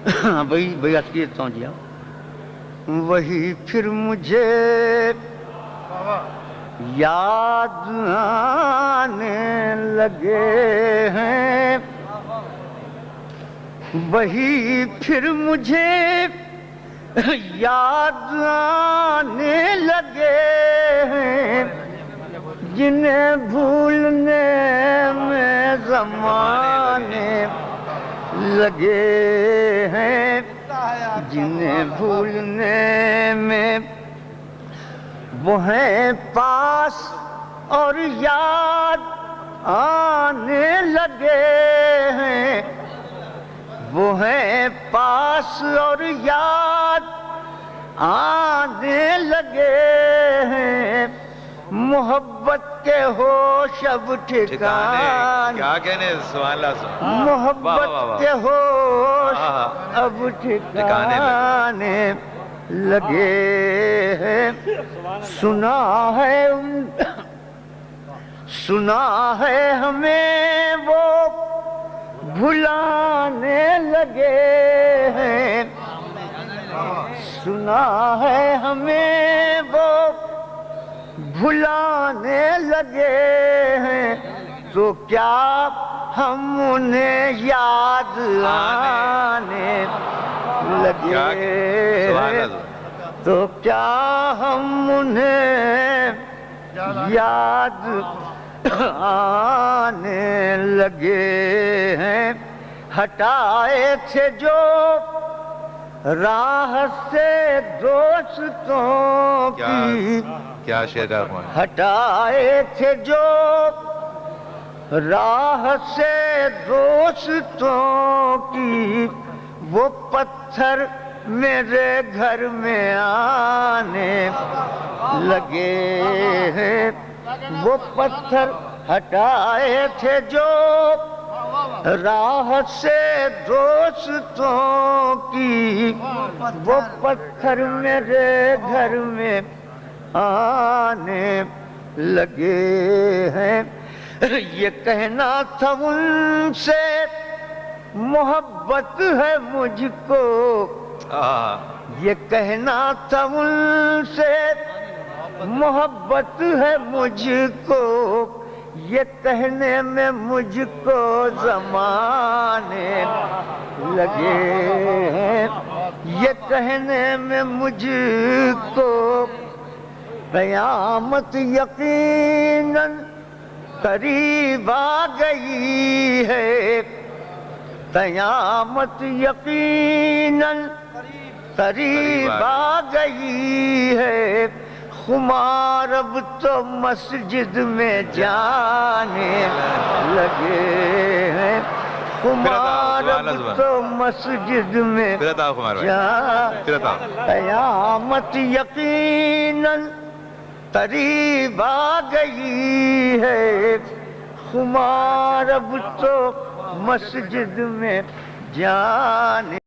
وہی عرض کیے دیتا ہوں جی وہی پھر مجھے یاد آنے لگے ہیں، وہی پھر مجھے یاد آنے لگے ہیں، جنہیں بھولنے میں زمانے لگے ہیں، جنہیں بھولنے میں وہ ہیں پاس اور یاد آنے لگے ہیں، وہ ہیں پاس اور یاد آنے لگے ہیں، محبت کے ہوش اب ٹھکانے، کیا کہنے سبحان اللہ، محبت کے ہوش اب ٹھکانے لگے ہیں، سنا ہے ہمیں وہ بھلانے لگے ہیں، سنا ہے ہمیں وہ بھلانے لگے ہیں، تو کیا ہم انہیں یاد آنے لگے ہیں، تو کیا ہم انہیں یاد آنے لگے ہیں، ہٹائے تھے جو راہ سے دوستوں کی، کیا شعر ہے، ہٹائے تھے جو راہ سے دوستوں کی، وہ پتھر میرے گھر میں آنے لگے ہیں، وہ پتھر ہٹائے تھے جو راہ سے دوستوں کی، وہ پتھر میرے گھر میں آنے لگے ہیں، یہ کہنا تھا ان سے محبت ہے مجھ کو، یہ کہنا تھا ان سے محبت ہے مجھ کو، یہ کہنے میں مجھ کو زمانے لگے ہیں، یہ کہنے میں مجھ کو قیامت یقیناً قریب آ گئی ہے، قیامت یقیناً قریب آ گئی ہے، خمار اب تو مسجد میں جانے لگے ہیں، خمار اب تو مسجد میں قیامت یقیناً قریب آ گئی ہے، خمار اب تو مسجد میں جانے